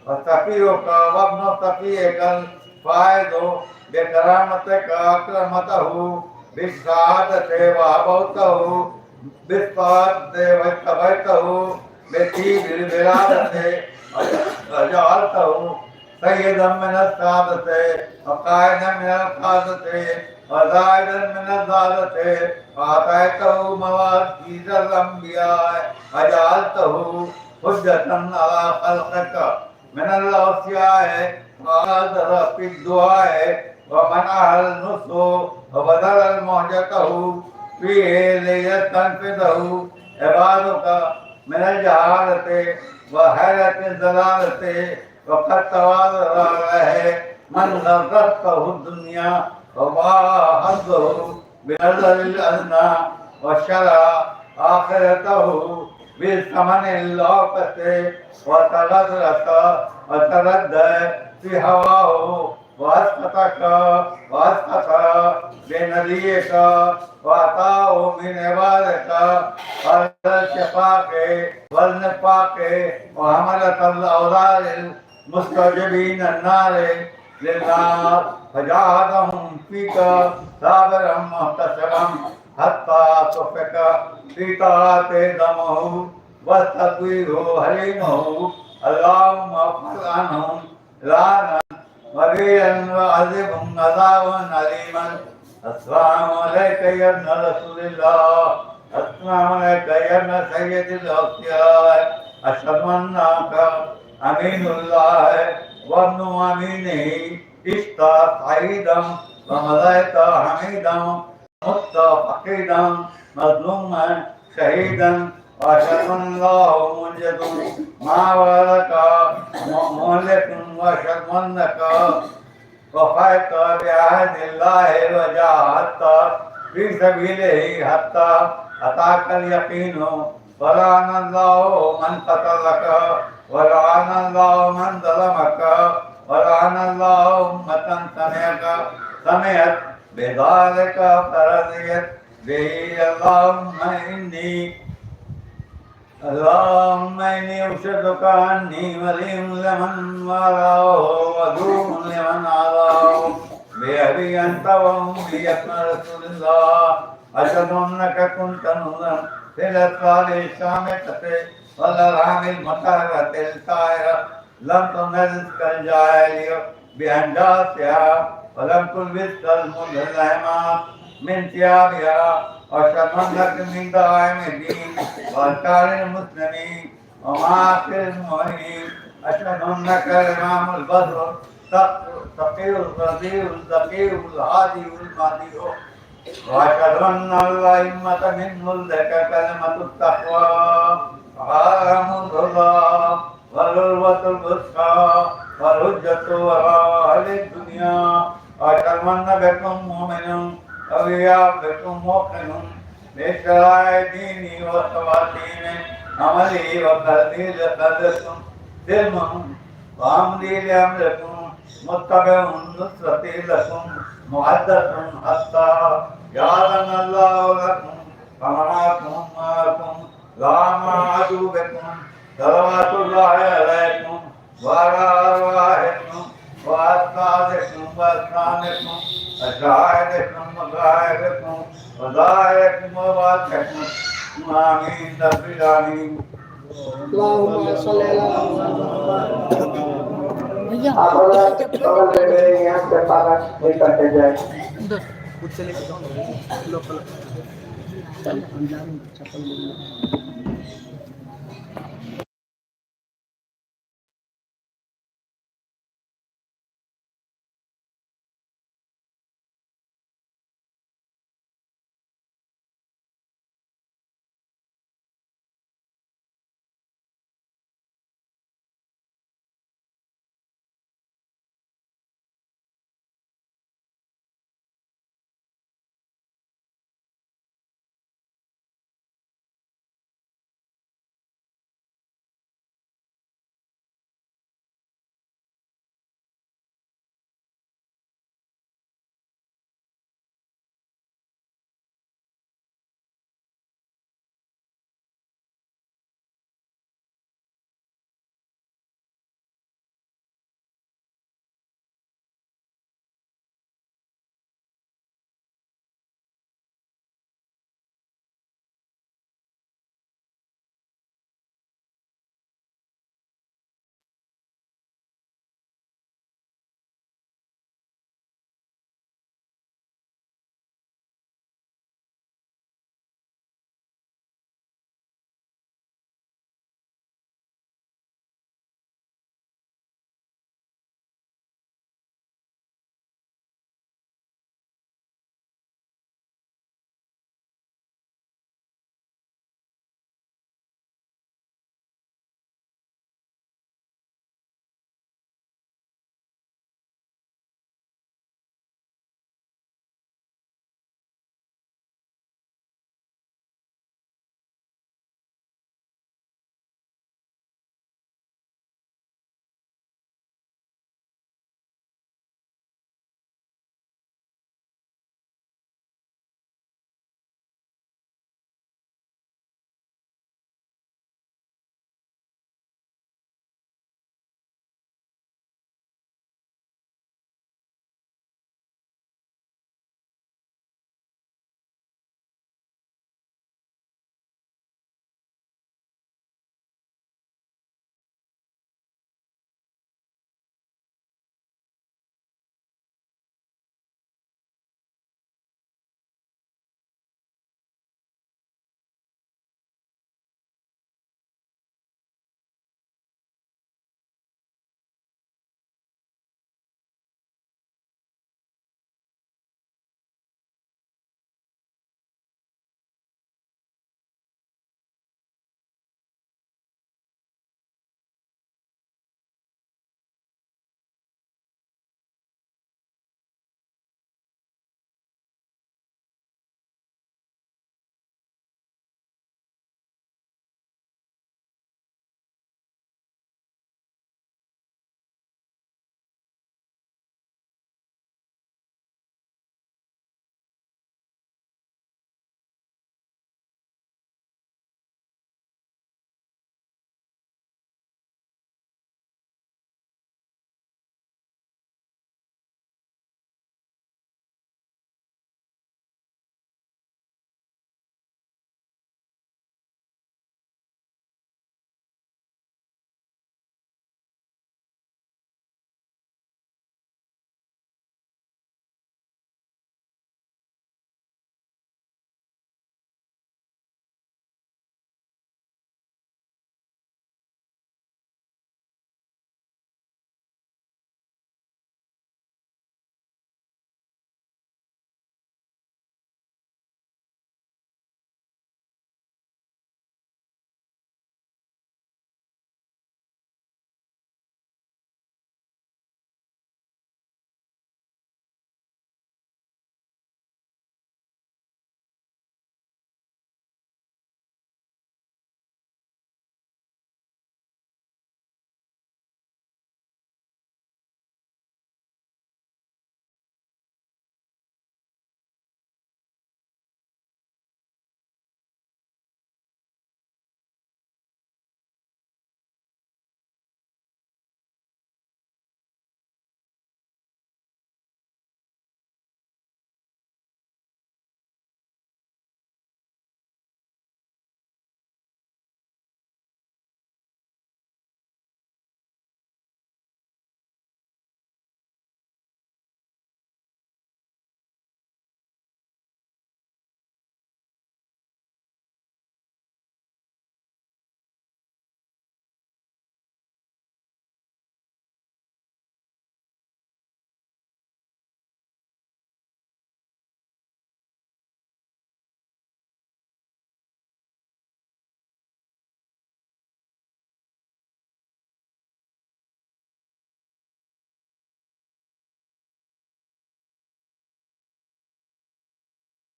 وصفيك وابن صفيك الفائز بكرامتك أكرمته بالسعادة وأبوته بالسعادة واجتبيته بطيب الولادة وجعلته سيدا من السادة وقائدا من القادة وزائدا من الزادة وآتيته مواقيت الأنبياء وجعلته حجة على خلقك من الأوصياء وآذر في الدعاء ومنع النصر وبذل المهجته فيه ليستنفذه عبادك من الجهالة وحيرة الزلالة. وقد تواضع عليه من غرته الدنيا وباهظه بنظر الأدنى وشرى آخرته بالثمن اللوقة وتغرس وتردى في هواه وأسقط بنبيك وأعطاه من عبادك على الشقاق والنفاق وحملة الأوزار المستوجبين النار للنار فجاهدهم فيك صابرا محتسبا حتى صفك في طاعة دمه واستطويره حليمه. اللهم اغفر عنهم لانا وبيلا وعذبهم عذابا أليما. السلام عليك يا ابن رسول الله. السلام عليك يا ابن سيد الأوصياء. أشهد أنك أمين الله وابن أمينه. عشت سعيدا ومضيت حميدا مت فقيدا مظلوما شهيدا واشهد ان الله منجد ما ولك مهلك واشهد انك وفيت بعهد الله وجاهدت في سبيله حتى اتاك اليقين ولعن الله من قتلك ولعن الله من ظلمك ولعن الله امة سمعت بذلك فرضيت به اللهم إني أشهدك أني ولي لمن والاه وذوق لمن عاداه بأبي أنت وأمي يا رسول الله أشهد أنك كنت نورا في الأسرار الشامخة والأرحام المطهرة الطاهرة لم تنزك الجاهلية بأنجاسها ولم تلبس المظلمات من ثيابها وأشهد أنك من دائم الدين وأذكار المسلمين ومعاقل المؤمنين أشهد أنك الإمام البدر التقي الرضي الزكي الهادي المهدي وأشهد أن الأئمة منه لك كلمة التقوى وعالم الرضا والعروة الوثقى والحجة وراء الدنيا وأشهد أن بكم مؤمن أولياء بكم موقن بشرائع ديني وخواتيم عملي وقلبي لقلبكم سلم وعملي لأمركم متبع نصرتي لكم معدة حتى جعلنا الله لكم فمعكم معكم لا معدو بكم صلوات الله عليكم وعلى أرواحكم وأصحابكم وأصحابكم أشاهدكم وغائبكم وضائعكم وبارككم آمين رب العالمين. اللهم صل على آپ اگر بغل میں میرے یہاں سے پاک نہیں کرتے جائیں